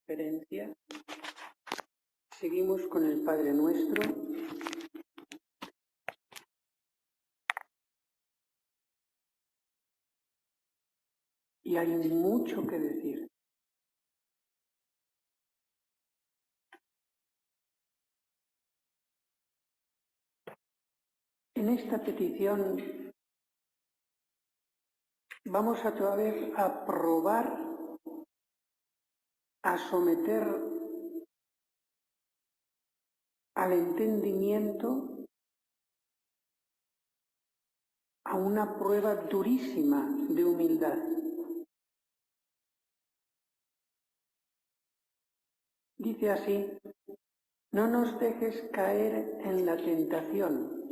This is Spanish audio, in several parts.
referencia. Seguimos con el Padre Nuestro. Y hay mucho que decir. En esta petición vamos a otra vez a probar a someter al entendimiento a una prueba durísima de humildad. Dice así: no nos dejes caer en la tentación.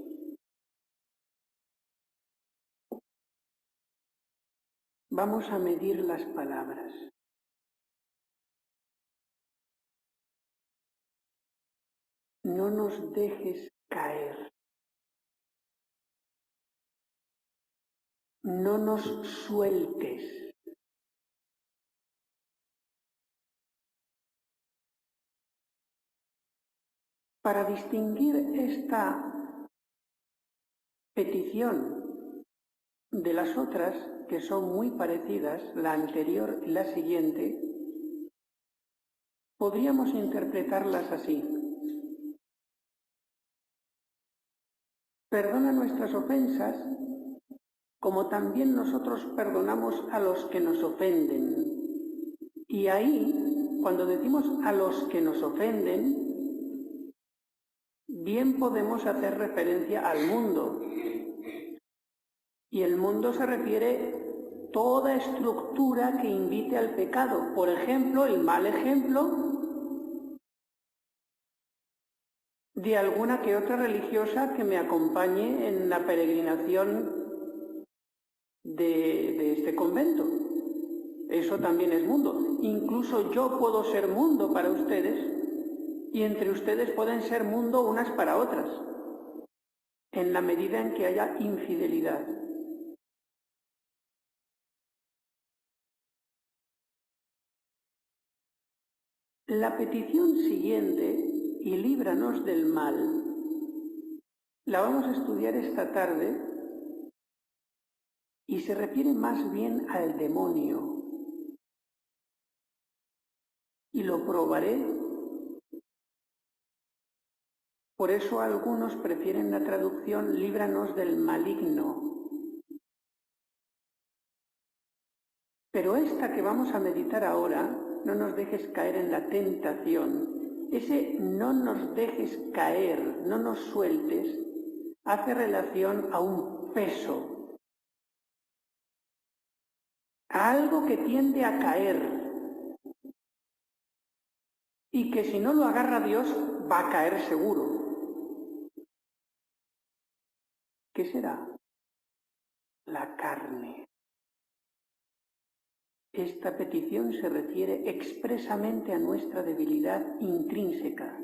Vamos a medir las palabras. No nos dejes caer. No nos sueltes. Para distinguir esta petición de las otras, que son muy parecidas, la anterior y la siguiente, podríamos interpretarlas así: perdona nuestras ofensas, como también nosotros perdonamos a los que nos ofenden. Y ahí, cuando decimos a los que nos ofenden, bien podemos hacer referencia al mundo. Y el mundo se refiere toda estructura que invite al pecado. Por ejemplo, el mal ejemplo de alguna que otra religiosa que me acompañe en la peregrinación de este convento. Eso también es mundo. Incluso yo puedo ser mundo para ustedes y entre ustedes pueden ser mundo unas para otras, en la medida en que haya infidelidad. La petición siguiente, y líbranos del mal, la vamos a estudiar esta tarde y se refiere más bien al demonio. Y lo probaré. Por eso algunos prefieren la traducción líbranos del maligno. Pero esta que vamos a meditar ahora, no nos dejes caer en la tentación. Ese no nos dejes caer, no nos sueltes, hace relación a un peso, a algo que tiende a caer y que si no lo agarra Dios va a caer seguro. ¿Qué será? La carne. Esta petición se refiere expresamente a nuestra debilidad intrínseca.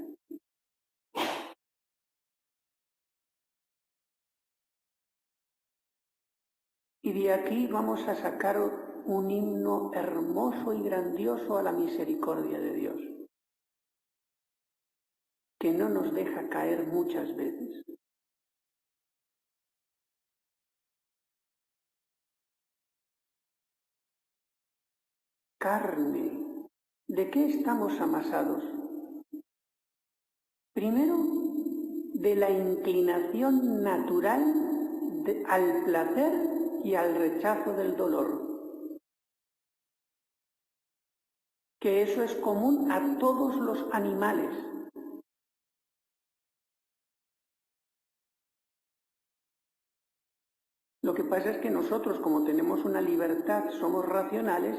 Y de aquí vamos a sacar un himno hermoso y grandioso a la misericordia de Dios, que no nos deja caer muchas veces. Carne. ¿De qué estamos amasados? Primero, de la inclinación natural al placer y al rechazo del dolor. Que eso es común a todos los animales. Lo que pasa es que nosotros, como tenemos una libertad, somos racionales,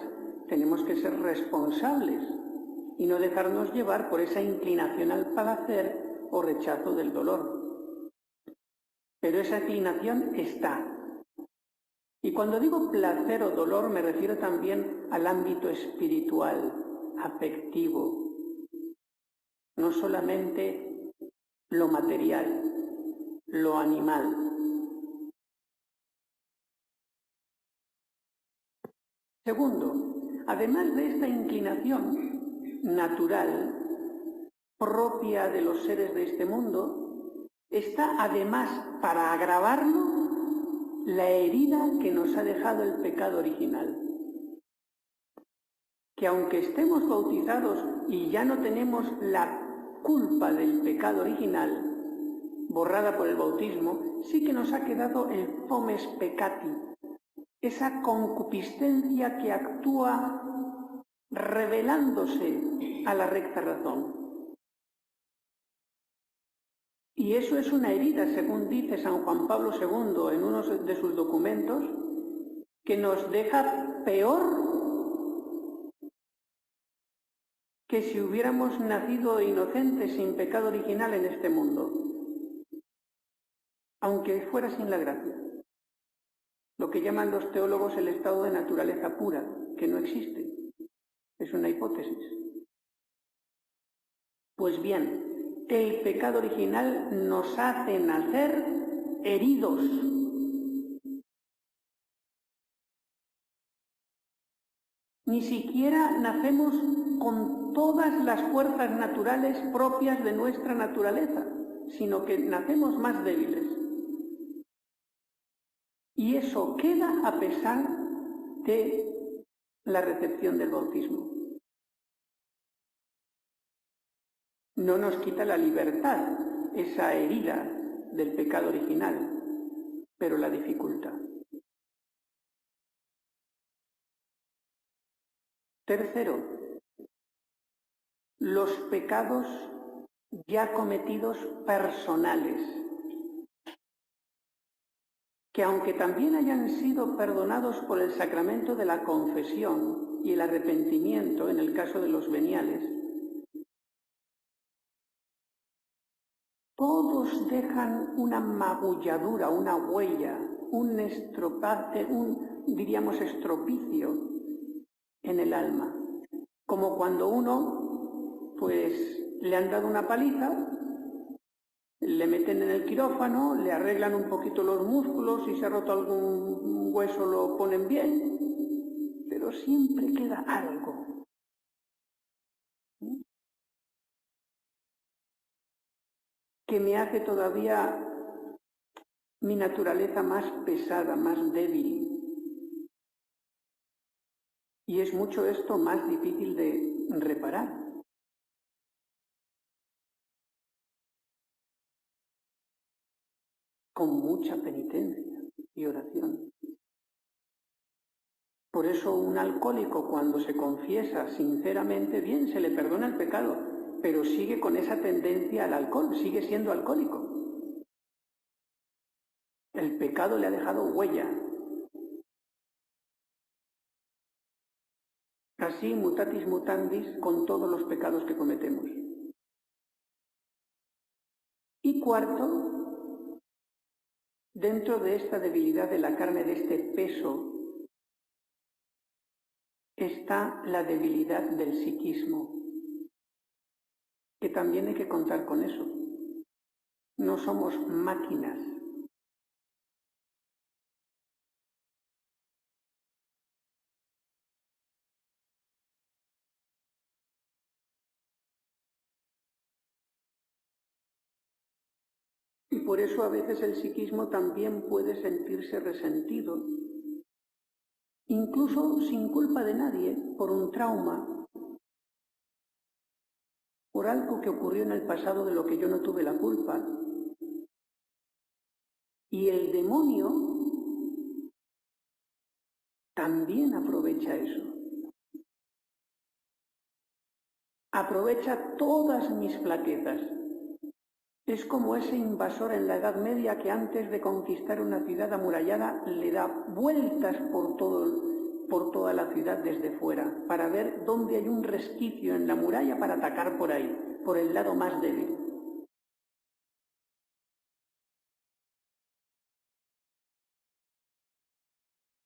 tenemos que ser responsables y no dejarnos llevar por esa inclinación al placer o rechazo del dolor. Pero esa inclinación está. Y cuando digo placer o dolor me refiero también al ámbito espiritual, afectivo, no solamente lo material, lo animal. Segundo, además de esta inclinación, natural, propia de los seres de este mundo, está además, para agravarlo, la herida que nos ha dejado el pecado original. Que aunque estemos bautizados y ya no tenemos la culpa del pecado original, borrada por el bautismo, sí que nos ha quedado el fomes peccati, esa concupiscencia que actúa revelándose a la recta razón. Y eso es una herida, según dice San Juan Pablo II en uno de sus documentos, que nos deja peor que si hubiéramos nacido inocentes sin pecado original en este mundo, aunque fuera sin la gracia. Lo que llaman los teólogos el estado de naturaleza pura, que no existe. Es una hipótesis. Pues bien, el pecado original nos hace nacer heridos. Ni siquiera nacemos con todas las fuerzas naturales propias de nuestra naturaleza, sino que nacemos más débiles. Y eso queda a pesar de la recepción del bautismo. No nos quita la libertad, esa herida del pecado original, pero la dificulta. Tercero, los pecados ya cometidos personales, que aunque también hayan sido perdonados por el sacramento de la confesión y el arrepentimiento en el caso de los veniales, todos dejan una magulladura, una huella, un estropicio en el alma, como cuando uno, le han dado una paliza, le meten en el quirófano, le arreglan un poquito los músculos, si se ha roto algún hueso lo ponen bien, pero siempre queda algo. Que me hace todavía mi naturaleza más pesada, más débil. Y es mucho esto más difícil de reparar. Con mucha penitencia y oración. Por eso un alcohólico, cuando se confiesa sinceramente, bien, se le perdona el pecado, pero sigue con esa tendencia al alcohol, sigue siendo alcohólico. El pecado le ha dejado huella. Así, mutatis mutandis, con todos los pecados que cometemos. Y cuarto, dentro de esta debilidad de la carne, de este peso, está la debilidad del psiquismo, que también hay que contar con eso. No somos máquinas. Y por eso a veces el psiquismo también puede sentirse resentido, incluso sin culpa de nadie, por un trauma, por algo que ocurrió en el pasado de lo que yo no tuve la culpa. Y el demonio también aprovecha eso. Aprovecha todas mis flaquezas. Es como ese invasor en la Edad Media que antes de conquistar una ciudad amurallada le da vueltas por toda la ciudad desde fuera, para ver dónde hay un resquicio en la muralla para atacar por ahí, por el lado más débil.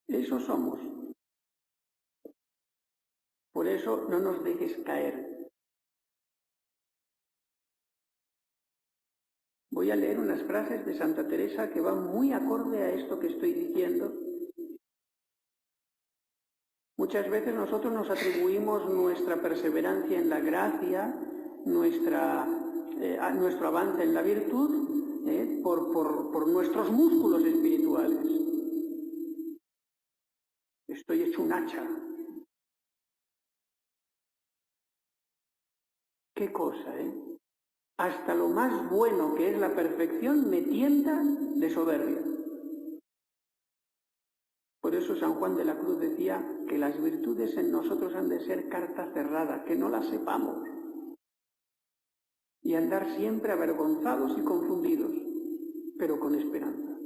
Eso somos. Por eso no nos dejes caer. Voy a leer unas frases de Santa Teresa que van muy acorde a esto que estoy diciendo. Muchas veces nosotros nos atribuimos nuestra perseverancia en la gracia, nuestro avance en la virtud, por nuestros músculos espirituales. Estoy hecho un hacha. Qué cosa, ¿eh? Hasta lo más bueno que es la perfección me tienta de soberbia. Por eso San Juan de la Cruz decía que las virtudes en nosotros han de ser carta cerrada, que no las sepamos, y andar siempre avergonzados y confundidos, pero con esperanza.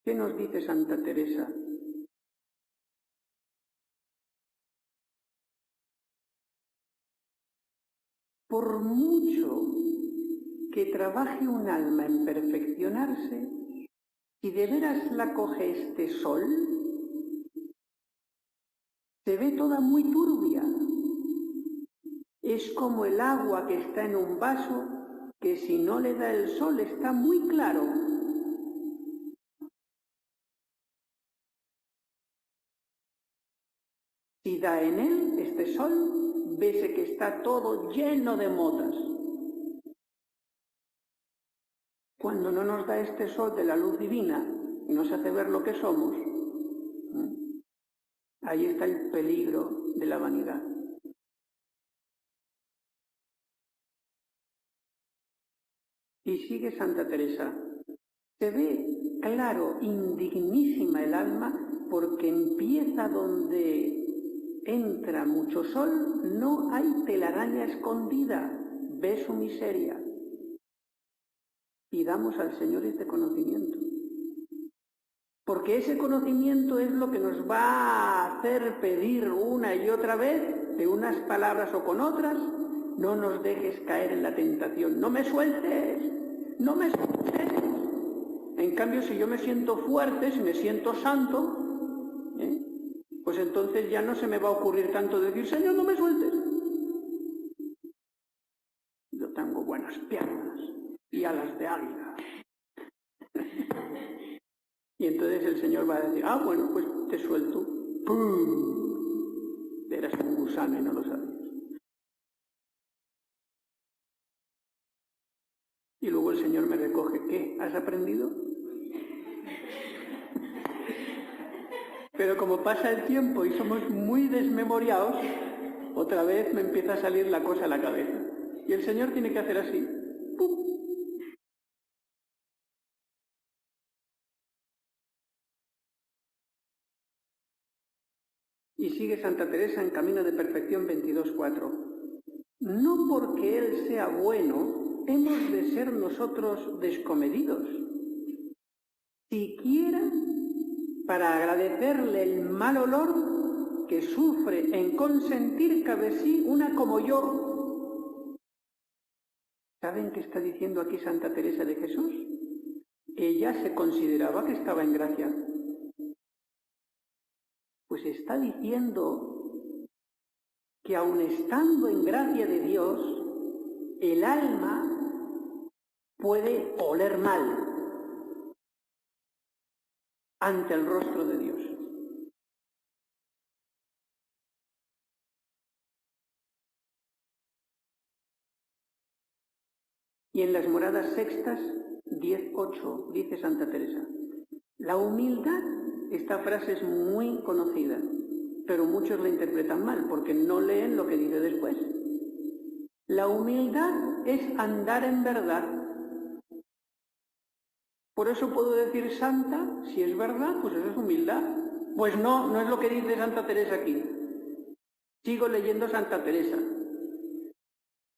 ¿Qué nos dice Santa Teresa? Por mucho que trabaje un alma en perfeccionarse, si de veras la coge este sol, se ve toda muy turbia. Es como el agua que está en un vaso, que si no le da el sol está muy claro. Si da en él este sol, vese que está todo lleno de motas. Cuando no nos da este sol de la luz divina y nos hace ver lo que somos, ahí está el peligro de la vanidad. Y sigue Santa Teresa. Se ve claro, indignísima el alma, porque empieza donde entra mucho sol, no hay telaraña escondida, ve su miseria. Y damos al Señor este conocimiento. Porque ese conocimiento es lo que nos va a hacer pedir una y otra vez, de unas palabras o con otras, no nos dejes caer en la tentación, no me sueltes, no me sueltes. En cambio, si yo me siento fuerte, si me siento santo, pues entonces ya no se me va a ocurrir tanto decir, Señor, no me sueltes. Yo tengo buenas piernas y alas de águila. Y entonces el Señor va a decir, bueno, pues te suelto. ¡Pum! Eras un gusano y no lo sabías. Y luego el Señor me recoge, ¿qué? ¿Has aprendido? Pero como pasa el tiempo y somos muy desmemoriados, otra vez me empieza a salir la cosa a la cabeza. Y el Señor tiene que hacer así. ¡Pum! Y sigue Santa Teresa en Camino de Perfección 22.4. No porque Él sea bueno, hemos de ser nosotros descomedidos. Siquiera para agradecerle el mal olor que sufre en consentir cabe sí una como yo. ¿Saben qué está diciendo aquí Santa Teresa de Jesús? Ella se consideraba que estaba en gracia. Pues está diciendo que aun estando en gracia de Dios, el alma puede oler mal ante el rostro de Dios. Y en las moradas sextas, 10.8, dice Santa Teresa, la humildad, esta frase es muy conocida, pero muchos la interpretan mal porque no leen lo que dice después. La humildad es andar en verdad. Por eso puedo decir santa, si es verdad, pues eso es humildad. Pues no es lo que dice Santa Teresa aquí. Sigo leyendo Santa Teresa.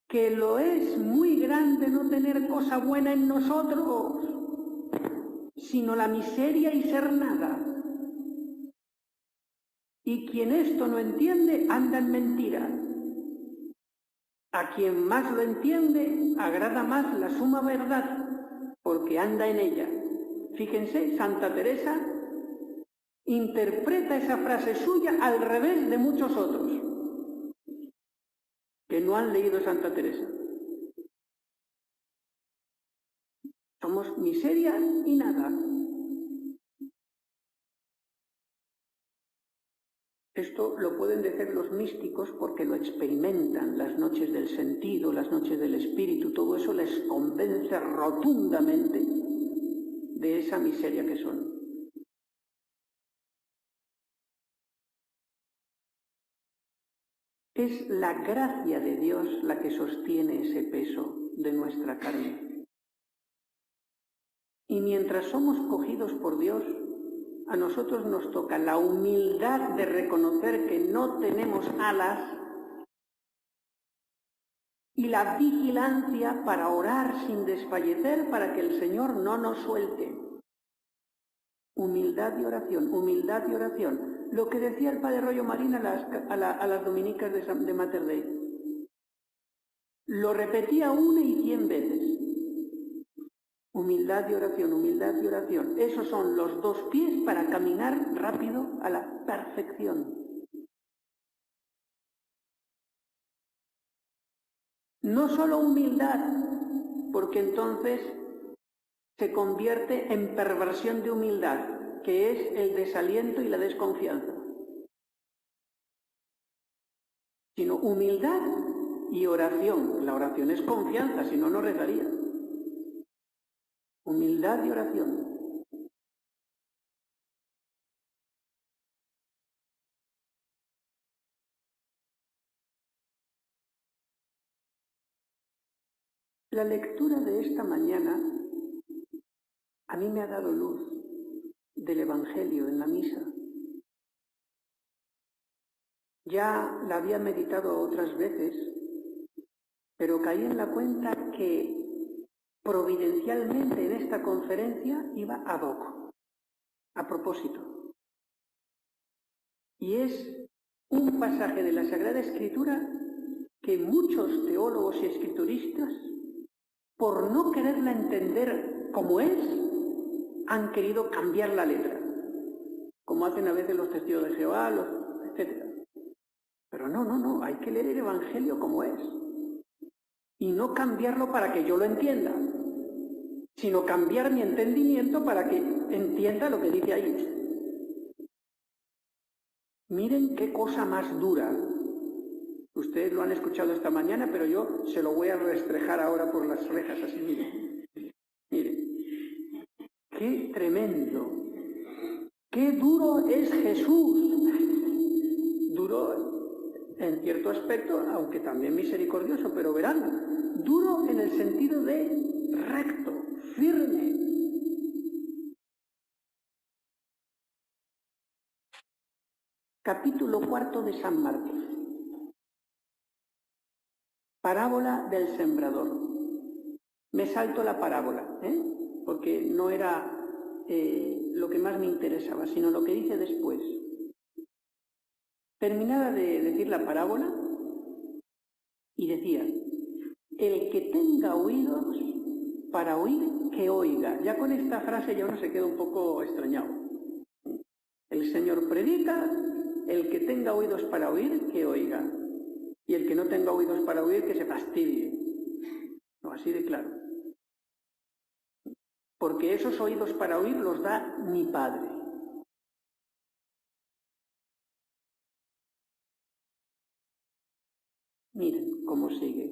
Que lo es muy grande no tener cosa buena en nosotros, sino la miseria y ser nada. Y quien esto no entiende, anda en mentira. A quien más lo entiende, agrada más la suma verdad, porque anda en ella. Fíjense, Santa Teresa interpreta esa frase suya al revés de muchos otros que no han leído Santa Teresa. Somos miseria y nada. Esto lo pueden decir los místicos porque lo experimentan, las noches del sentido, las noches del espíritu, todo eso les convence rotundamente de esa miseria que son. Es la gracia de Dios la que sostiene ese peso de nuestra carne. Y mientras somos cogidos por Dios, a nosotros nos toca la humildad de reconocer que no tenemos alas y la vigilancia para orar sin desfallecer para que el Señor no nos suelte. Humildad y oración, humildad y oración. Lo que decía el Padre Rollo Marín a las dominicas de Mater Dei. Lo repetía 1 y 100 veces. Humildad y oración, humildad y oración. Esos son los 2 pies para caminar rápido a la perfección. No solo humildad, porque entonces se convierte en perversión de humildad, que es el desaliento y la desconfianza. Sino humildad y oración. La oración es confianza, si no, no rezaría. Humildad y oración. La lectura de esta mañana a mí me ha dado luz del Evangelio en la misa. Ya la había meditado otras veces, pero caí en la cuenta que providencialmente en esta conferencia iba ad hoc, a propósito. Y es un pasaje de la Sagrada Escritura que muchos teólogos y escrituristas, por no quererla entender como es, han querido cambiar la letra, como hacen a veces los testigos de Jehová, etc. Pero no, hay que leer el Evangelio como es. Y no cambiarlo para que yo lo entienda, sino cambiar mi entendimiento para que entienda lo que dice ahí. Miren qué cosa más dura. Ustedes lo han escuchado esta mañana, pero yo se lo voy a restrejar ahora por las rejas, así, miren. Miren, qué tremendo, qué duro es Jesús. Duro en cierto aspecto, aunque también misericordioso, pero verán, duro en el sentido de recto, firme. Capítulo 4 de San Marcos. Parábola del sembrador. Me salto la parábola, porque no era lo que más me interesaba, sino lo que dice después. Terminada de decir la parábola, y decía, el que tenga oídos para oír, que oiga. Ya con esta frase ya uno se queda un poco extrañado. El Señor predica, el que tenga oídos para oír, que oiga. Y el que no tenga oídos para oír, que se fastidie. No, así de claro. Porque esos oídos para oír los da mi Padre. Miren cómo sigue.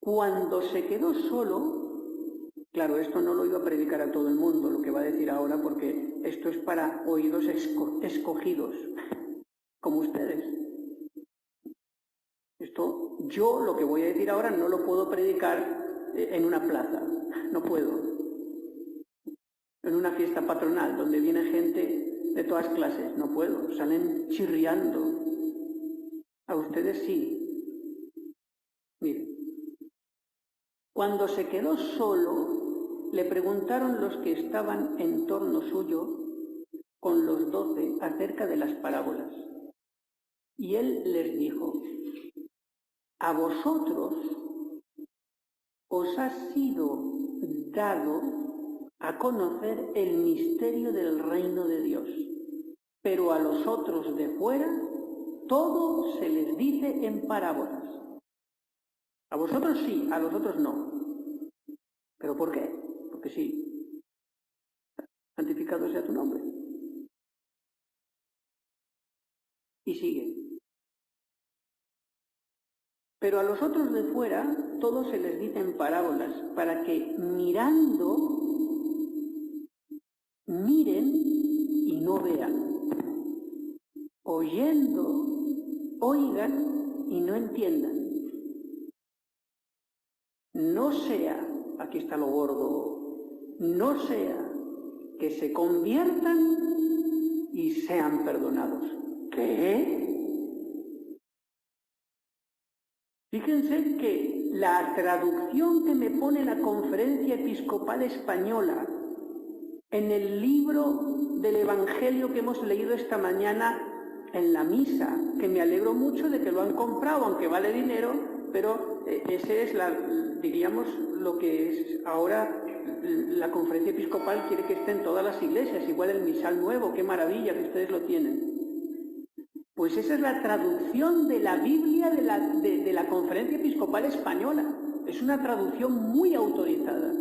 Cuando se quedó solo, claro, esto no lo iba a predicar a todo el mundo, lo que va a decir ahora, porque esto es para oídos escogidos, como ustedes. Esto, yo lo que voy a decir ahora no lo puedo predicar en una plaza, no puedo. En una fiesta patronal donde viene gente de todas clases, no puedo, salen chirriando. A ustedes sí. Miren, cuando se quedó solo, le preguntaron los que estaban en torno suyo con los 12 acerca de las parábolas. Y él les dijo, a vosotros os ha sido dado a conocer el misterio del reino de Dios, pero a los otros de fuera todo se les dice en parábolas. A vosotros sí, a los otros no. ¿Pero por qué? Porque sí. Santificado sea tu nombre. Y sigue. Pero a los otros de fuera, todo se les dice en parábolas, para que mirando, miren y no vean. Oyendo, oigan y no entiendan. No sea, aquí está lo gordo, no sea que se conviertan y sean perdonados. ¿Qué? Fíjense que la traducción que me pone la Conferencia Episcopal Española en el libro del Evangelio que hemos leído esta mañana en la misa, que me alegro mucho de que lo han comprado, aunque vale dinero, pero ese es, diríamos, lo que es ahora la Conferencia Episcopal quiere que esté en todas las iglesias, igual el misal nuevo, qué maravilla que ustedes lo tienen. Pues esa es la traducción de la Biblia de la Conferencia Episcopal Española. Es una traducción muy autorizada.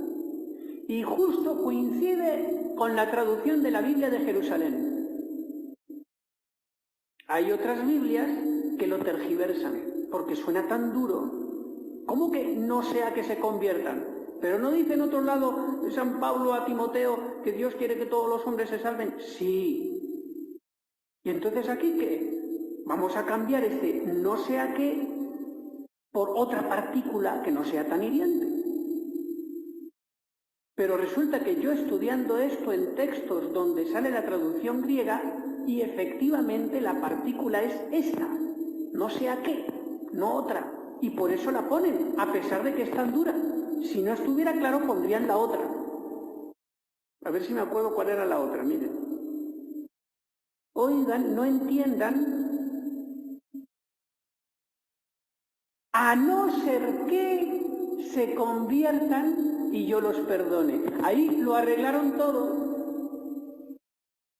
Y justo coincide con la traducción de la Biblia de Jerusalén. Hay otras Biblias que lo tergiversan, porque suena tan duro. ¿Cómo que no sea que se conviertan? Pero no dice en otro lado San Pablo a Timoteo que Dios quiere que todos los hombres se salven. Sí. ¿Y entonces aquí qué? Vamos a cambiar no sea qué por otra partícula que no sea tan hiriente. Pero resulta que yo estudiando esto en textos donde sale la traducción griega y efectivamente la partícula es esta, no sea qué, no otra. Y por eso la ponen, a pesar de que es tan dura. Si no estuviera claro, pondrían la otra. A ver si me acuerdo cuál era la otra, miren. Oigan, no entiendan, a no ser que se conviertan y yo los perdone. Ahí lo arreglaron todo.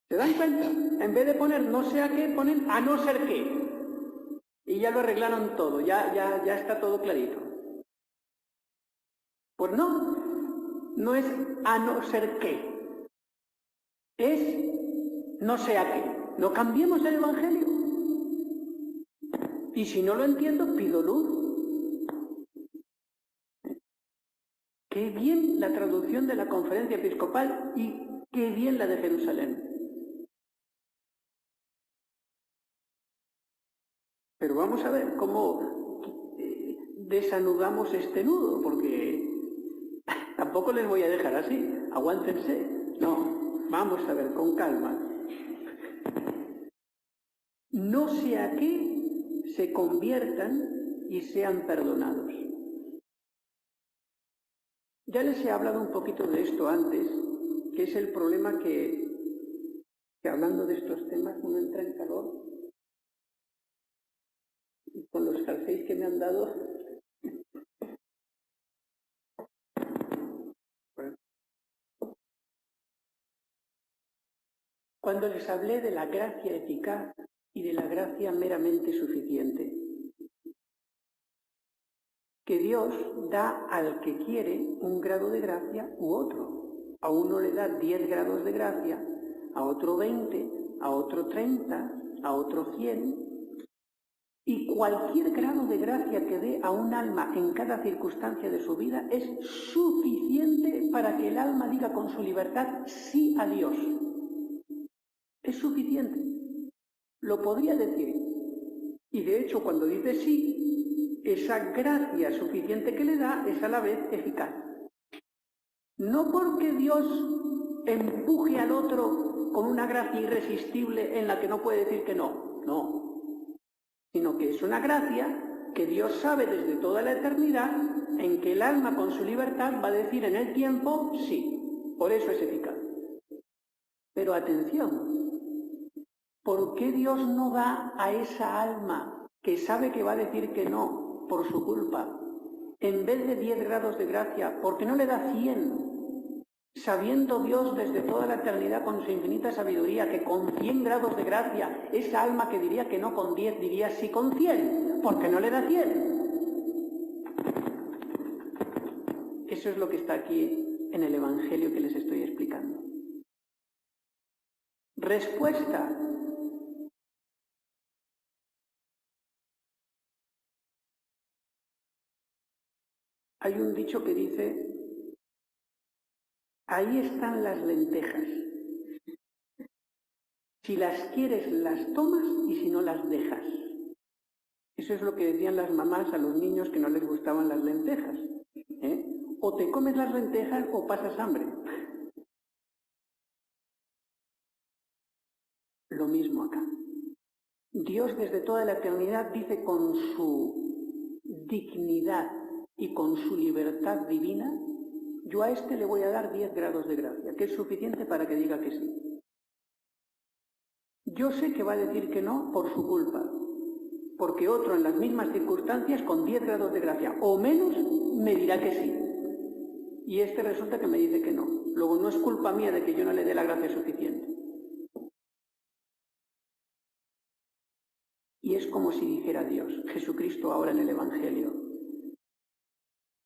¿Se dan cuenta? En vez de poner no sea qué, ponen a no ser qué. Y ya lo arreglaron todo, ya está todo clarito. Pues no es a no ser qué. Es no sea qué. No cambiemos el Evangelio. Y si no lo entiendo, pido luz. Qué bien la traducción de la Conferencia Episcopal y qué bien la de Jerusalén. Pero vamos a ver cómo desanudamos este nudo, porque tampoco les voy a dejar así. Aguántense. No, vamos a ver con calma. No sea que se conviertan y sean perdonados. Ya les he hablado un poquito de esto antes, que es el problema que hablando de estos temas uno entra en calor. Y con los calcéis que me han dado... Cuando les hablé de la gracia eficaz y de la gracia meramente suficiente, que Dios da al que quiere un grado de gracia u otro. A uno le da 10 grados de gracia, a otro 20, a otro 30, a otro 100. Y cualquier grado de gracia que dé a un alma en cada circunstancia de su vida es suficiente para que el alma diga con su libertad sí a Dios. Es suficiente. Lo podría decir. Y de hecho, cuando dice sí, esa gracia suficiente que le da es a la vez eficaz. No porque Dios empuje al otro con una gracia irresistible en la que no puede decir que no. No. Sino que es una gracia que Dios sabe desde toda la eternidad en que el alma con su libertad va a decir en el tiempo sí. Por eso es eficaz. Pero atención, ¿por qué Dios no da a esa alma que sabe que va a decir que no por su culpa, en vez de 10 grados de gracia, por qué no le da 100? Sabiendo Dios desde toda la eternidad con su infinita sabiduría que con 100 grados de gracia, esa alma que diría que no con 10 diría sí con 100, ¿por qué no le da 100? Eso es lo que está aquí en el Evangelio que les estoy explicando. Respuesta. dicho que dice, ahí están las lentejas. Si las quieres, las tomas y si no, las dejas. Eso es lo que decían las mamás a los niños que no les gustaban las lentejas. O te comes las lentejas o pasas hambre. Lo mismo acá. Dios desde toda la eternidad dice con su dignidad y con su libertad divina, yo a este le voy a dar 10 grados de gracia, que es suficiente para que diga que sí. Yo sé que va a decir que no por su culpa, porque otro en las mismas circunstancias con 10 grados de gracia o menos me dirá que sí. Y este resulta que me dice que no. Luego no es culpa mía de que yo no le dé la gracia suficiente. Y es como si dijera Dios, Jesucristo ahora en el Evangelio,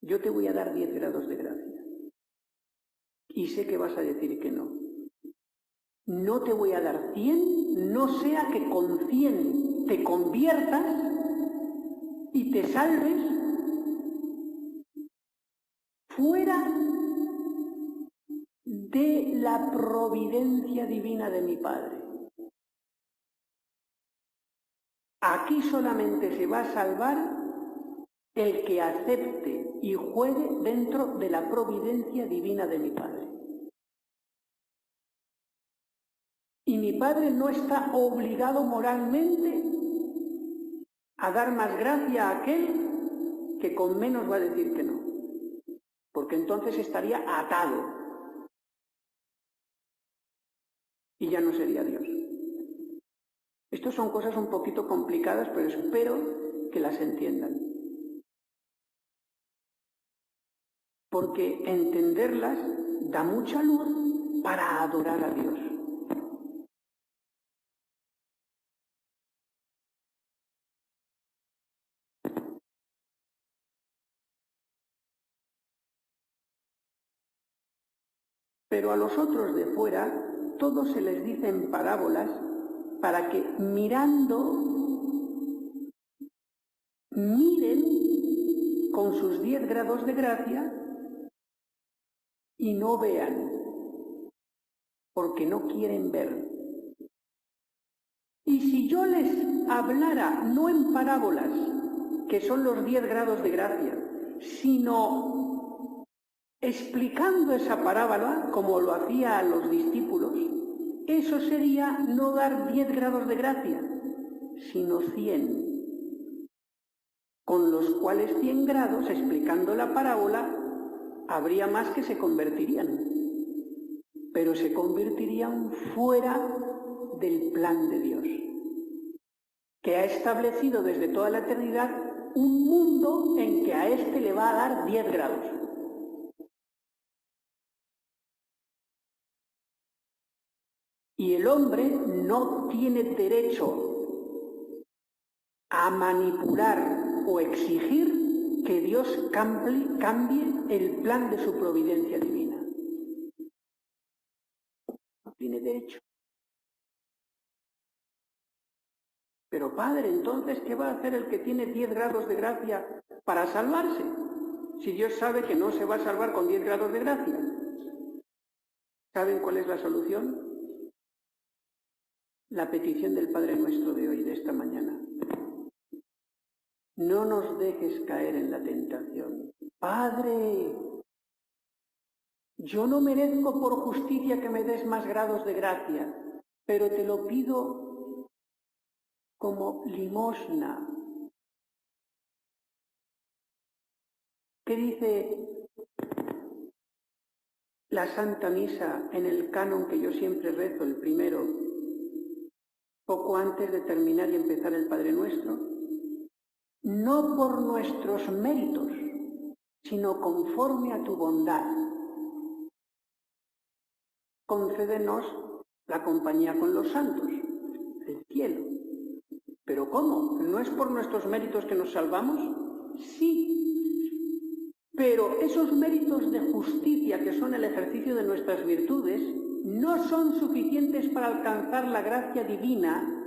yo te voy a dar 10 grados de gracia. Y sé que vas a decir que no. No te voy a dar 100, no sea que con 100 te conviertas y te salves fuera de la providencia divina de mi Padre. Aquí solamente se va a salvar el que acepte y juegue dentro de la providencia divina de mi Padre. Y mi Padre no está obligado moralmente a dar más gracia a aquel que con menos va a decir que no, porque entonces estaría atado y ya no sería Dios. Estas son cosas un poquito complicadas, pero espero que las entiendan. Porque entenderlas da mucha luz para adorar a Dios. Pero a los otros de fuera, todo se les dice en parábolas para que mirando, miren con sus 10 grados de gracia y no vean, porque no quieren ver. Y si yo les hablara no en parábolas, que son los 10 grados de gracia, sino explicando esa parábola, como lo hacía a los discípulos, eso sería no dar 10 grados de gracia, sino 100, con los cuales 100 grados, explicando la parábola, habría más que se convertirían, pero se convertirían fuera del plan de Dios, que ha establecido desde toda la eternidad un mundo en que a este le va a dar 10 grados. Y el hombre no tiene derecho a manipular o exigir que Dios cambie el plan de su providencia divina. No tiene derecho. Pero Padre, entonces, ¿qué va a hacer el que tiene 10 grados de gracia para salvarse? Si Dios sabe que no se va a salvar con 10 grados de gracia. ¿Saben cuál es la solución? La petición del Padre Nuestro de hoy, de esta mañana. No nos dejes caer en la tentación. Padre, yo no merezco por justicia que me des más grados de gracia, pero te lo pido como limosna. ¿Qué dice la Santa Misa en el canon que yo siempre rezo, el primero, poco antes de terminar y empezar el Padre Nuestro? No por nuestros méritos, sino conforme a tu bondad. Concédenos la compañía con los santos, el cielo. ¿Pero cómo? ¿No es por nuestros méritos que nos salvamos? Sí, pero esos méritos de justicia que son el ejercicio de nuestras virtudes no son suficientes para alcanzar la gracia divina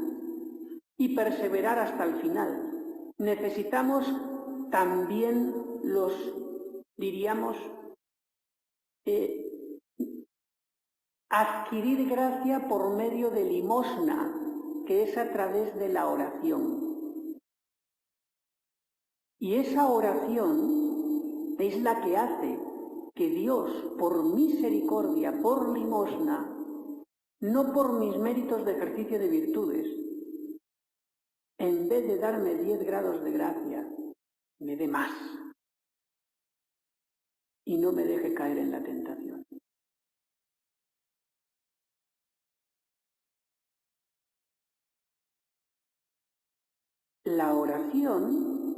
y perseverar hasta el final. Necesitamos también los diríamos, adquirir gracia por medio de limosna, que es a través de la oración. Y esa oración es la que hace que Dios, por misericordia, por limosna, no por mis méritos de ejercicio de virtudes, en vez de darme 10 grados de gracia, me dé más y no me deje caer en la tentación. La oración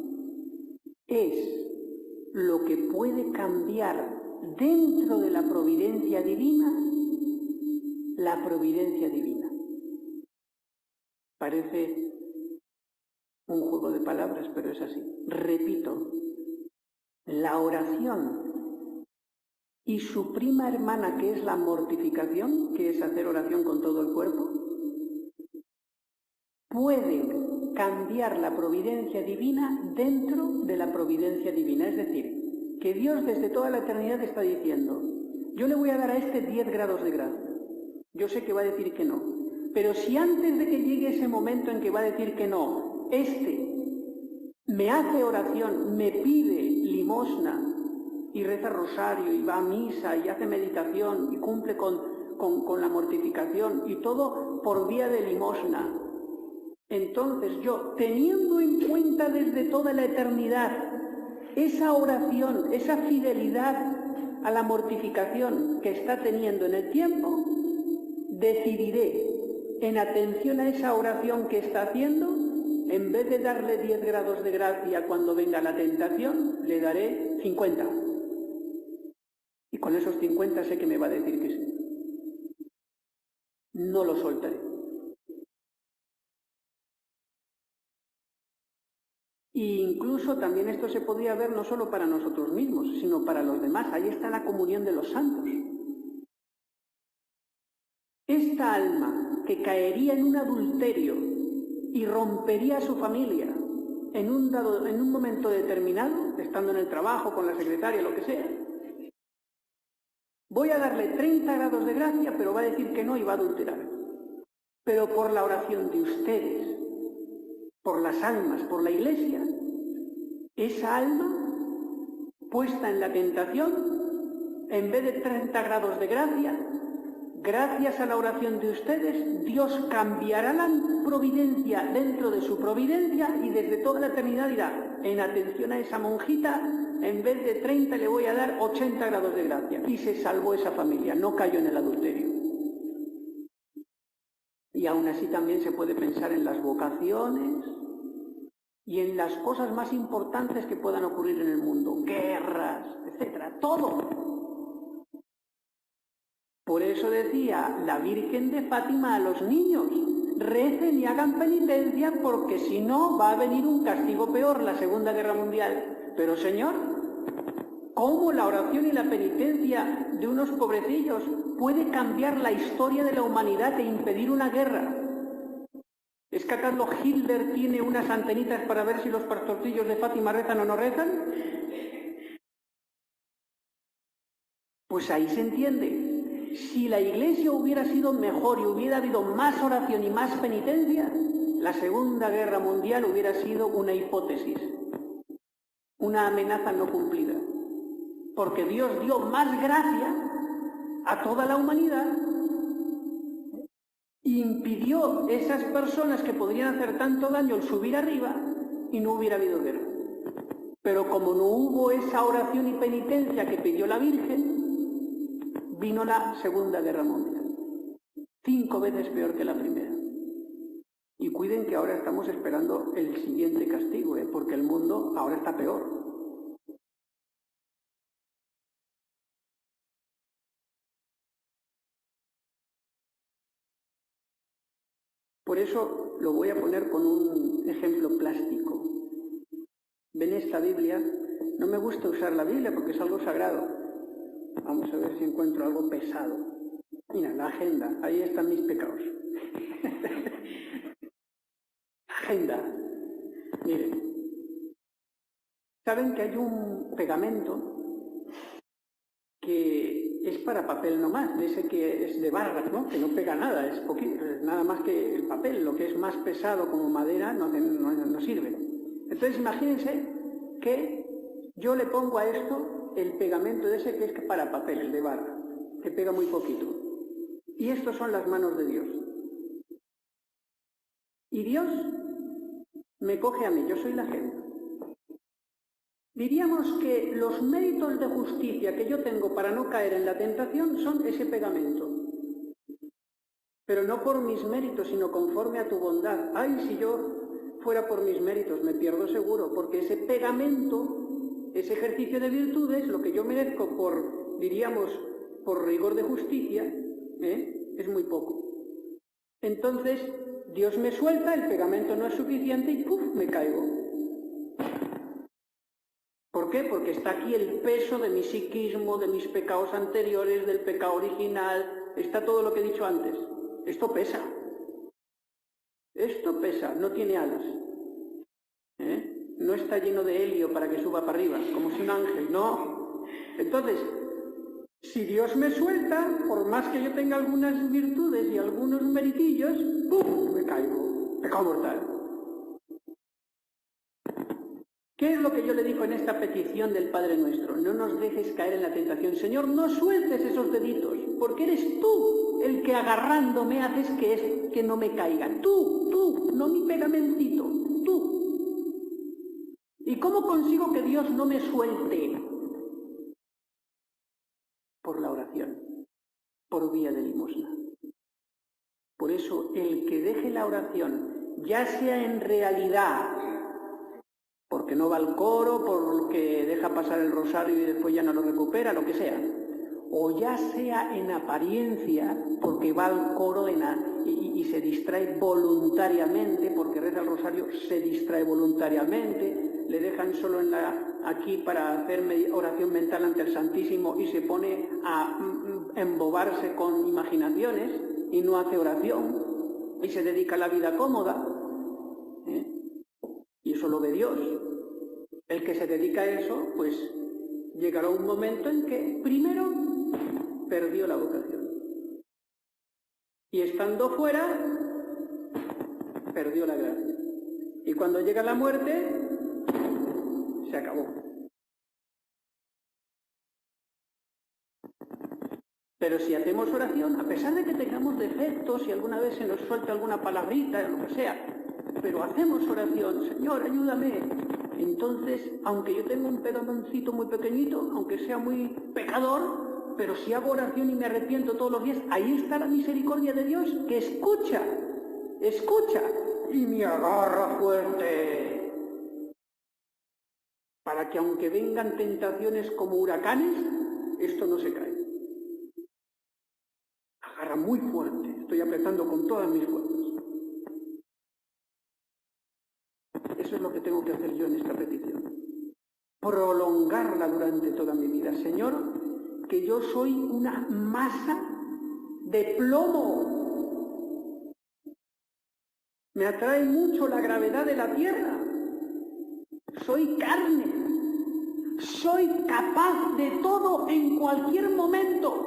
es lo que puede cambiar dentro de la providencia divina, la providencia divina. Parece un juego de palabras, pero es así. Repito, la oración y su prima hermana, que es la mortificación, que es hacer oración con todo el cuerpo, pueden cambiar la providencia divina dentro de la providencia divina. Es decir, que Dios desde toda la eternidad está diciendo, yo le voy a dar a este 10 grados de gracia. Yo sé que va a decir que no, pero si antes de que llegue ese momento en que va a decir que no, me hace oración, me pide limosna y reza rosario y va a misa y hace meditación y cumple con la mortificación y todo por vía de limosna, entonces yo, teniendo en cuenta desde toda la eternidad esa oración, esa fidelidad a la mortificación que está teniendo en el tiempo, decidiré, en atención a esa oración que está haciendo, en vez de darle 10 grados de gracia cuando venga la tentación, le daré 50. Y con esos 50 sé que me va a decir que sí. No lo soltaré. E incluso también esto se podría ver no solo para nosotros mismos, sino para los demás. Ahí está la comunión de los santos. Esta alma que caería en un adulterio y rompería a su familia en un momento determinado, estando en el trabajo, con la secretaria, lo que sea, voy a darle 30 grados de gracia, pero va a decir que no y va a adulterar. Pero por la oración de ustedes, por las almas, por la Iglesia, esa alma puesta en la tentación, en vez de 30 grados de gracia, gracias a la oración de ustedes, Dios cambiará la providencia dentro de su providencia y desde toda la eternidad dirá, en atención a esa monjita, en vez de 30 le voy a dar 80 grados de gracia. Y se salvó esa familia, no cayó en el adulterio. Y aún así también se puede pensar en las vocaciones y en las cosas más importantes que puedan ocurrir en el mundo, guerras, etcétera, todo. Por eso decía la Virgen de Fátima a los niños, recen y hagan penitencia porque si no va a venir un castigo peor, la Segunda Guerra Mundial. Pero Señor, ¿cómo la oración y la penitencia de unos pobrecillos puede cambiar la historia de la humanidad e impedir una guerra? ¿Es que acaso Hitler tiene unas antenitas para ver si los pastorcillos de Fátima rezan o no rezan? Pues ahí se entiende. Si la Iglesia hubiera sido mejor y hubiera habido más oración y más penitencia, la Segunda Guerra Mundial hubiera sido una hipótesis, una amenaza no cumplida. Porque Dios dio más gracia a toda la humanidad e impidió esas personas que podrían hacer tanto daño el subir arriba y no hubiera habido guerra. Pero como no hubo esa oración y penitencia que pidió la Virgen, vino la Segunda Guerra Mundial, 5 veces peor que la primera. Y cuiden que ahora estamos esperando el siguiente castigo, porque el mundo ahora está peor. Por eso lo voy a poner con un ejemplo plástico. ¿Ven esta Biblia? No me gusta usar la Biblia porque es algo sagrado. Vamos a ver si encuentro algo pesado. Mira, la agenda. Ahí están mis pecados. Agenda. Miren. ¿Saben que hay un pegamento que es para papel nomás, de ese que es de barra, ¿no? Que no pega nada, es nada más que el papel. Lo que es más pesado como madera no sirve. Entonces imagínense que yo le pongo a esto el pegamento de ese que es para papel, el de barra, que pega muy poquito. Y estos son las manos de Dios. Y Dios me coge a mí, yo soy la gente. Diríamos que los méritos de justicia que yo tengo para no caer en la tentación son ese pegamento. Pero no por mis méritos, sino conforme a tu bondad. Ay, si yo fuera por mis méritos, me pierdo seguro, porque ese pegamento, ese ejercicio de virtudes, lo que yo merezco por, diríamos, por rigor de justicia, es muy poco. Entonces, Dios me suelta, el pegamento no es suficiente y ¡puf!, me caigo. ¿Por qué? Porque está aquí el peso de mi psiquismo, de mis pecados anteriores, del pecado original, está todo lo que he dicho antes. Esto pesa. Esto pesa, no tiene alas. No está lleno de helio para que suba para arriba, como si un ángel, no. Entonces, si Dios me suelta, por más que yo tenga algunas virtudes y algunos meritillos, ¡pum!, me caigo. Pecado mortal. ¿Qué es lo que yo le digo en esta petición del Padre Nuestro? No nos dejes caer en la tentación. Señor, no sueltes esos deditos, porque eres tú el que agarrándome haces que no me caiga. Tú, no mi pegamentito, tú. ¿Y cómo consigo que Dios no me suelte? Por la oración, por vía de limosna. Por eso, el que deje la oración, ya sea en realidad, porque no va al coro, porque deja pasar el rosario y después ya no lo recupera, lo que sea, o ya sea en apariencia, porque va al coro y se distrae voluntariamente, porque reza el rosario, se distrae voluntariamente, le dejan solo aquí para hacer oración mental ante el Santísimo y se pone a embobarse con imaginaciones y no hace oración y se dedica a la vida cómoda. Y eso lo ve Dios. El que se dedica a eso, pues llegará un momento en que primero perdió la vocación. Y estando fuera, perdió la gracia. Y cuando llega la muerte, se acabó. Pero si hacemos oración, a pesar de que tengamos defectos y alguna vez se nos suelta alguna palabrita, lo que sea, pero hacemos oración, Señor, ayúdame. Entonces, aunque yo tenga un pedamencito muy pequeñito, aunque sea muy pecador, pero si hago oración y me arrepiento todos los días, ahí está la misericordia de Dios, que escucha, y me agarra fuerte. Para que aunque vengan tentaciones como huracanes, esto no se cae. Agarra muy fuerte, estoy apretando con todas mis fuerzas. Eso es lo que tengo que hacer yo en esta petición. Prolongarla durante toda mi vida. Señor, que yo soy una masa de plomo. Me atrae mucho la gravedad de la tierra. Soy carne. Soy capaz de todo en cualquier momento.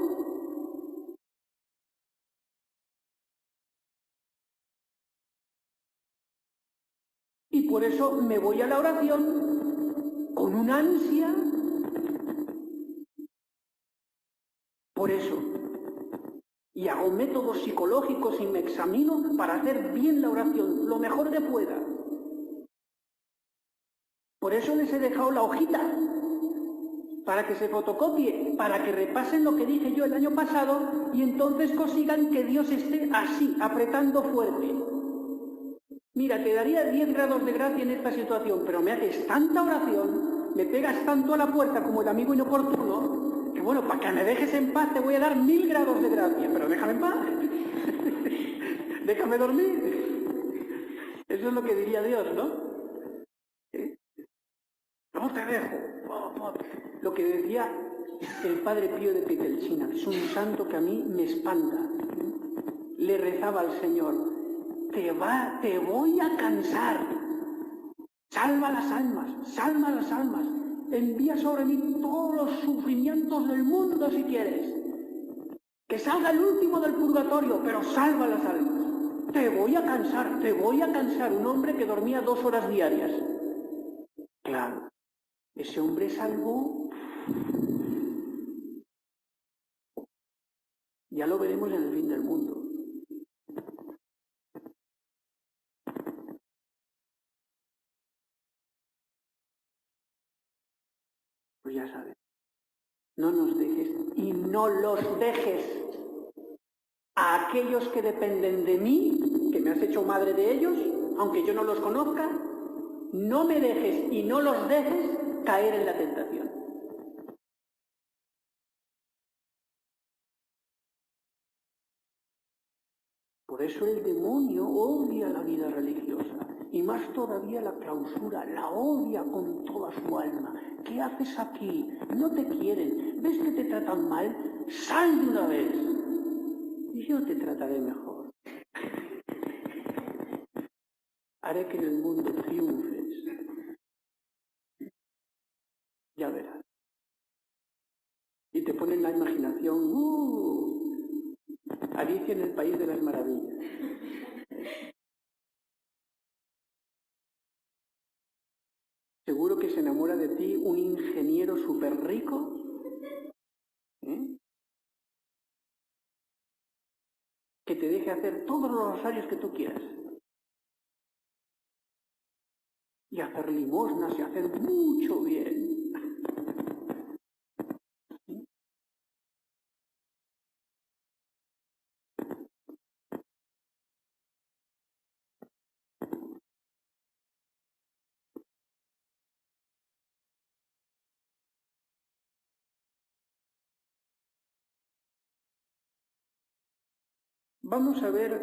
Y por eso me voy a la oración con una ansia. Por eso. Y hago métodos psicológicos y me examino para hacer bien la oración, lo mejor que pueda. Por eso les he dejado la hojita, para que se fotocopie, para que repasen lo que dije yo el año pasado y entonces consigan que Dios esté así, apretando fuerte. Mira, te daría 10 grados de gracia en esta situación, pero me haces tanta oración, me pegas tanto a la puerta como el amigo inoportuno, que bueno, para que me dejes en paz te voy a dar 1000 grados de gracia, pero déjame en paz. Déjame dormir. Eso es lo que diría Dios, ¿no? No te dejo. Lo que decía el Padre Pío de Pietrelcina, que es un santo que a mí me espanta. Le rezaba al Señor: te voy a cansar. Salva las almas, envía sobre mí todos los sufrimientos del mundo si quieres. Que salga el último del purgatorio, pero salva las almas. Te voy a cansar. Un hombre que dormía 2 horas diarias. Claro, ese hombre salvó. Ya lo veremos en el fin del mundo. Pues ya sabes, no nos dejes y no los dejes a aquellos que dependen de mí, que me has hecho madre de ellos, aunque yo no los conozca, no me dejes y no los dejes caer en la tentación. Por eso el demonio odia la vida religiosa, y más todavía la clausura, la odia con toda su alma. ¿Qué haces aquí? No te quieren. ¿Ves que te tratan mal? ¡Sal de una vez! Y yo te trataré mejor. Haré que en el mundo triunfes. Ya verás. Y te ponen la imaginación. Alicia en el País de las Maravillas. Seguro que se enamora de ti un ingeniero súper rico. Que te deje hacer todos los rosarios que tú quieras. Y hacer limosnas y hacer mucho bien. Vamos a ver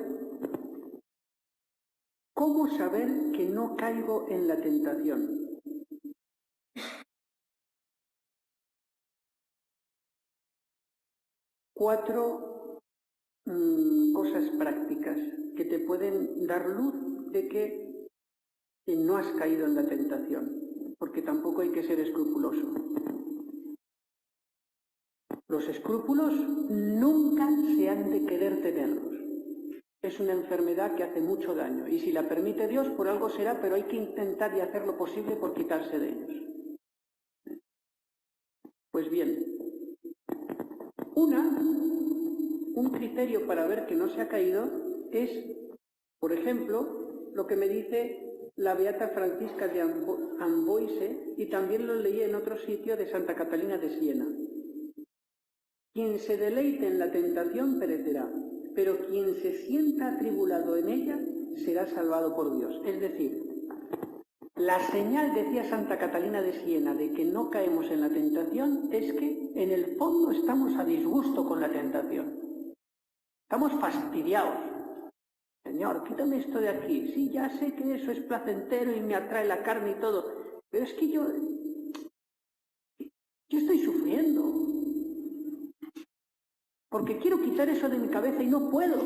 cómo saber que no caigo en la tentación. Cuatro cosas prácticas que te pueden dar luz de que no has caído en la tentación, porque tampoco hay que ser escrupuloso. Los escrúpulos nunca se han de querer tenerlos. Es una enfermedad que hace mucho daño, y si la permite Dios, por algo será, pero hay que intentar y hacer lo posible por quitarse de ellos. Pues bien, un criterio para ver que no se ha caído es, por ejemplo, lo que me dice la beata Francisca de Amboise, y también lo leí en otro sitio de Santa Catalina de Siena. Quien se deleite en la tentación perecerá, pero quien se sienta atribulado en ella será salvado por Dios. Es decir, la señal, decía Santa Catalina de Siena, de que no caemos en la tentación es que en el fondo estamos a disgusto con la tentación. Estamos fastidiados. Señor, quítame esto de aquí. Sí, ya sé que eso es placentero y me atrae la carne y todo, pero es que yo estoy sufriendo. Porque quiero quitar eso de mi cabeza y no puedo.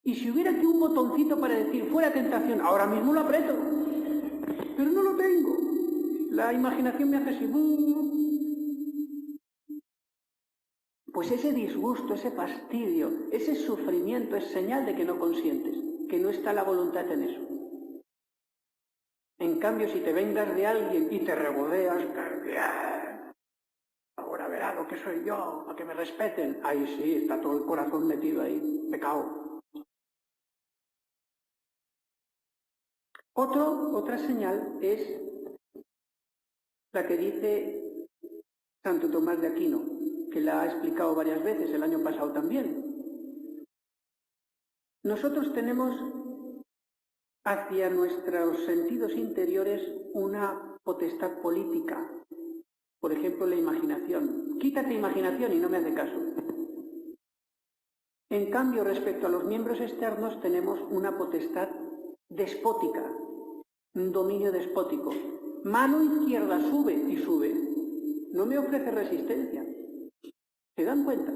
Y si hubiera aquí un botoncito para decir fuera tentación, ahora mismo lo aprieto. Pero no lo tengo. La imaginación me hace así. Pues ese disgusto, ese fastidio, ese sufrimiento es señal de que no consientes, que no está la voluntad en eso. En cambio, si te vengas de alguien y te regodeas, ahora verá lo que soy yo, a que me respeten. Ahí sí, está todo el corazón metido ahí, pecado. Otra señal es la que dice Santo Tomás de Aquino, que la ha explicado varias veces, el año pasado también. Nosotros tenemos hacia nuestros sentidos interiores una potestad política. Por ejemplo, la imaginación. Quítate imaginación y no me hace caso. En cambio, respecto a los miembros externos, tenemos una potestad despótica, un dominio despótico. Mano izquierda sube y sube. No me ofrece resistencia. ¿Se dan cuenta?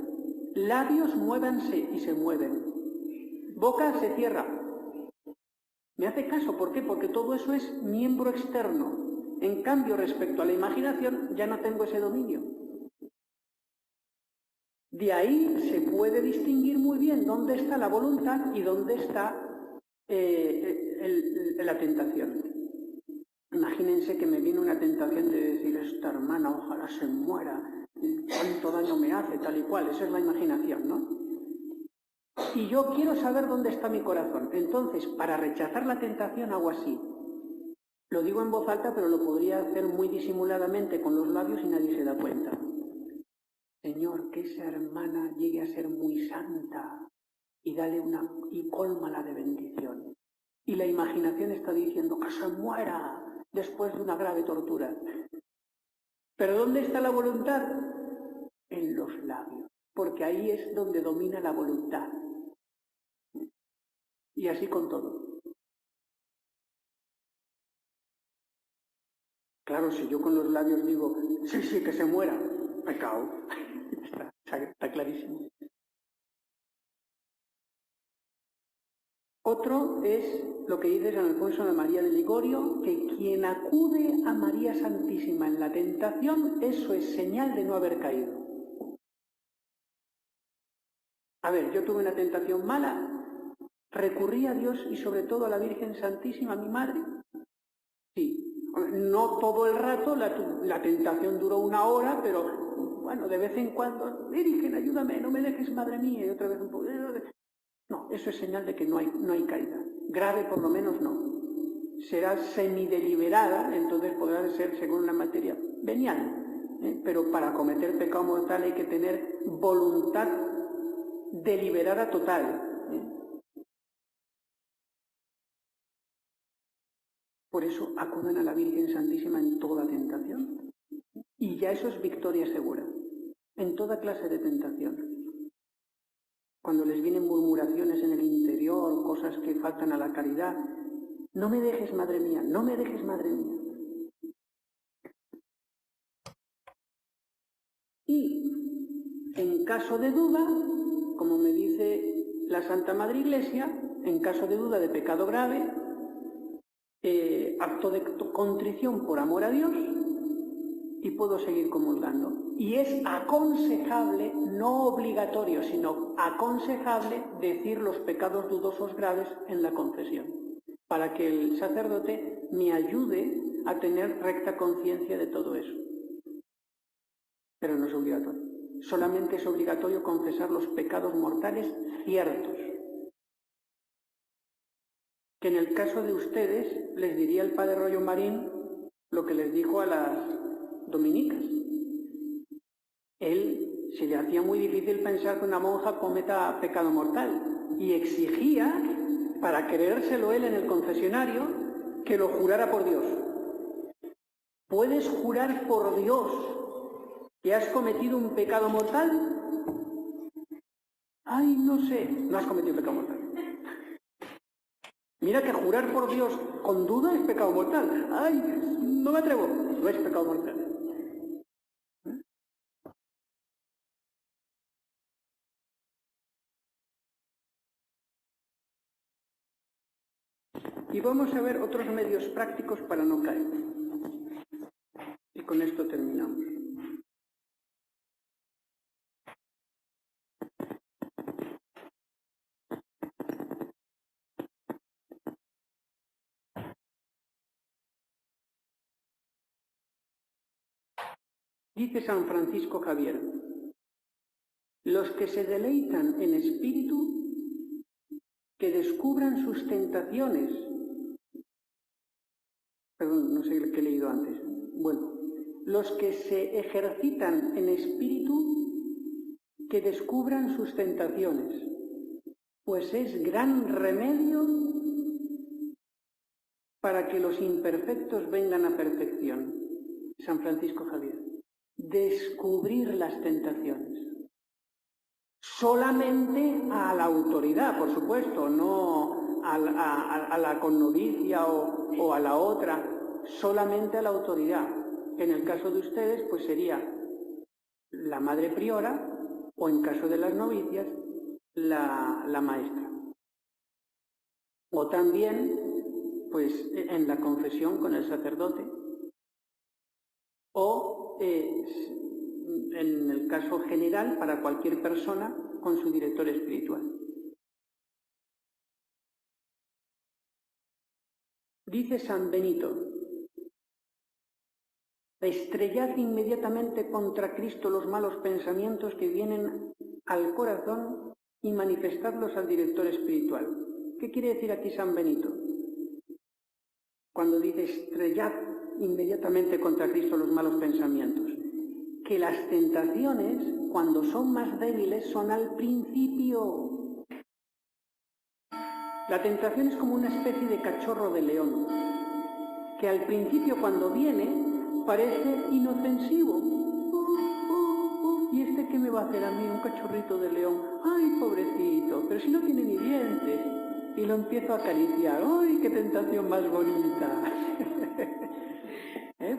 Labios muévanse y se mueven. Boca se cierra. Me hace caso. ¿Por qué? Porque todo eso es miembro externo. En cambio, respecto a la imaginación, ya no tengo ese dominio. De ahí se puede distinguir muy bien dónde está la voluntad y dónde está la tentación. Imagínense que me viene una tentación de decir, esta hermana ojalá se muera, cuánto daño me hace, tal y cual. Esa es la imaginación, ¿no? Y yo quiero saber dónde está mi corazón. Entonces, para rechazar la tentación hago así. Lo digo en voz alta, pero lo podría hacer muy disimuladamente con los labios y nadie se da cuenta. Señor, que esa hermana llegue a ser muy santa y cólmala de bendición. Y la imaginación está diciendo que se muera después de una grave tortura. ¿Pero dónde está la voluntad? En los labios, porque ahí es donde domina la voluntad. Y así con todo. Claro, si yo con los labios digo, sí, que se muera, pecado. Está clarísimo. Otro es lo que dice San Alfonso de María de Ligorio, que quien acude a María Santísima en la tentación, eso es señal de no haber caído. A ver, yo tuve una tentación mala, recurrí a Dios y sobre todo a la Virgen Santísima, mi madre. Sí, no todo el rato, la tentación duró 1 hora, pero bueno, de vez en cuando, Virgen, ayúdame, no me dejes, madre mía, y otra vez un poco. No, eso es señal de que no hay caída. Grave por lo menos no. Será semideliberada, entonces podrá ser según la materia venial. Pero para cometer pecado mortal hay que tener voluntad deliberada total. Por eso acudan a la Virgen Santísima en toda tentación. Y ya eso es victoria segura. En toda clase de tentación. Cuando les vienen murmuraciones en el interior, cosas que faltan a la caridad, no me dejes, madre mía, no me dejes, madre mía. Y en caso de duda, como me dice la Santa Madre Iglesia, en caso de duda de pecado grave, acto de contrición por amor a Dios y puedo seguir comulgando. Y es aconsejable, no obligatorio, sino aconsejable decir los pecados dudosos graves en la confesión, para que el sacerdote me ayude a tener recta conciencia de todo eso. Pero no es obligatorio. Solamente es obligatorio confesar los pecados mortales ciertos. Que en el caso de ustedes les diría el padre Rollo Marín lo que les dijo a las dominicas. Él se le hacía muy difícil pensar que una monja cometa pecado mortal y exigía, para creérselo él en el confesionario, que lo jurara por Dios. ¿Puedes jurar por Dios que has cometido un pecado mortal? Ay, no sé, no has cometido pecado mortal. Mira que jurar por Dios con duda es pecado mortal. Ay, no me atrevo, no es pecado mortal. Y vamos a ver otros medios prácticos para no caer. Y con esto terminamos. Dice San Francisco Javier, los que se deleitan en espíritu, que descubran sus tentaciones. Perdón, no sé qué he leído antes. Bueno, los que se ejercitan en espíritu, que descubran sus tentaciones, pues es gran remedio para que los imperfectos vengan a perfección. San Francisco Javier. Descubrir las tentaciones. Solamente a la autoridad, por supuesto, no a la connovicia o a la otra, solamente a la autoridad. En el caso de ustedes, pues sería la madre priora o en caso de las novicias, la maestra. O también, pues en la confesión con el sacerdote, o, en el caso general, para cualquier persona con su director espiritual. Dice San Benito: estrellad inmediatamente contra Cristo los malos pensamientos que vienen al corazón y manifestadlos al director espiritual. ¿Qué quiere decir aquí San Benito? Cuando dice estrellad inmediatamente contra Cristo los malos pensamientos. Que las tentaciones, cuando son más débiles, son al principio. La tentación es como una especie de cachorro de león, que al principio, cuando viene, parece inofensivo. ¿Y este qué me va a hacer a mí, un cachorrito de león? ¡Ay, pobrecito! Pero si no tiene ni dientes. Y lo empiezo a acariciar. ¡Ay, qué tentación más bonita!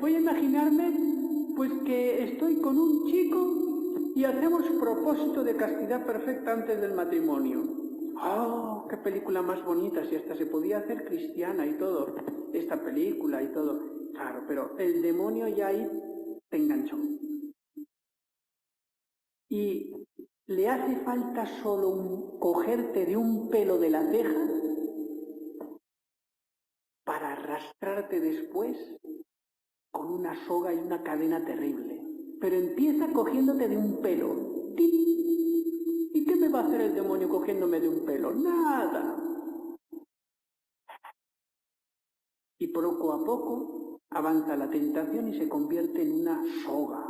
Voy a imaginarme, pues, que estoy con un chico y hacemos propósito de castidad perfecta antes del matrimonio. ¡Oh, qué película más bonita! Si hasta se podía hacer cristiana y todo, esta película y todo. Claro, pero el demonio ya ahí te enganchó. Y le hace falta solo cogerte de un pelo de la ceja para arrastrarte después con una soga y una cadena terrible. Pero empieza cogiéndote de un pelo. ¡Tip! ¿Y qué me va a hacer el demonio cogiéndome de un pelo? ¡Nada! Y poco a poco avanza la tentación y se convierte en una soga.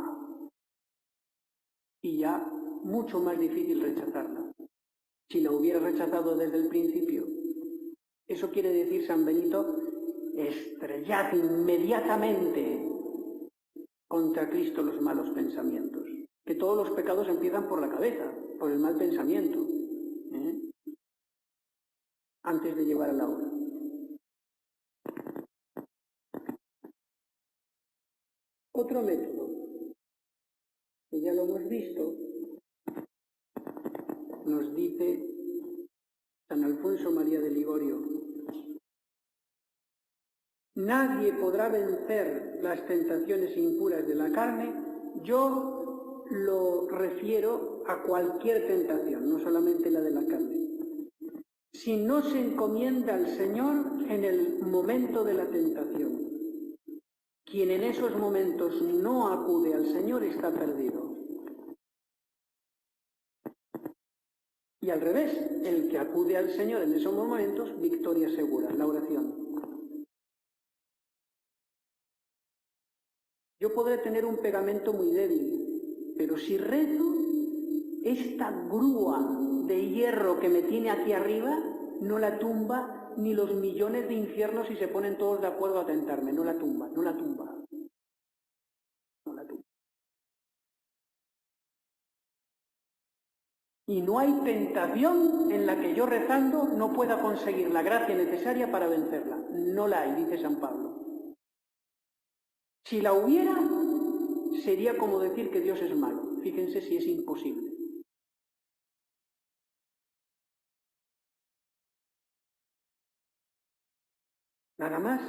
Y ya mucho más difícil rechazarla. Si la hubiera rechazado desde el principio. Eso quiere decir San Benito: estrellad inmediatamente contra Cristo los malos pensamientos. Que todos los pecados empiezan por la cabeza, por el mal pensamiento, antes de llevar a la obra. Otro método, que ya lo hemos visto, nos dice San Alfonso María de Ligorio: nadie podrá vencer las tentaciones impuras de la carne. Yo lo refiero a cualquier tentación, no solamente la de la carne. Si no se encomienda al Señor en el momento de la tentación. Quien en esos momentos no acude al Señor está perdido. Y al revés, el que acude al Señor en esos momentos, victoria segura, la oración. Yo podré tener un pegamento muy débil, pero si rezo, esta grúa de hierro que me tiene aquí arriba no la tumba ni los millones de infiernos si se ponen todos de acuerdo a tentarme. No la tumba, no la tumba. No la tumba. Y no hay tentación en la que yo rezando no pueda conseguir la gracia necesaria para vencerla. No la hay, dice San Pablo. Si la hubiera, sería como decir que Dios es malo. Fíjense si es imposible. Nada más.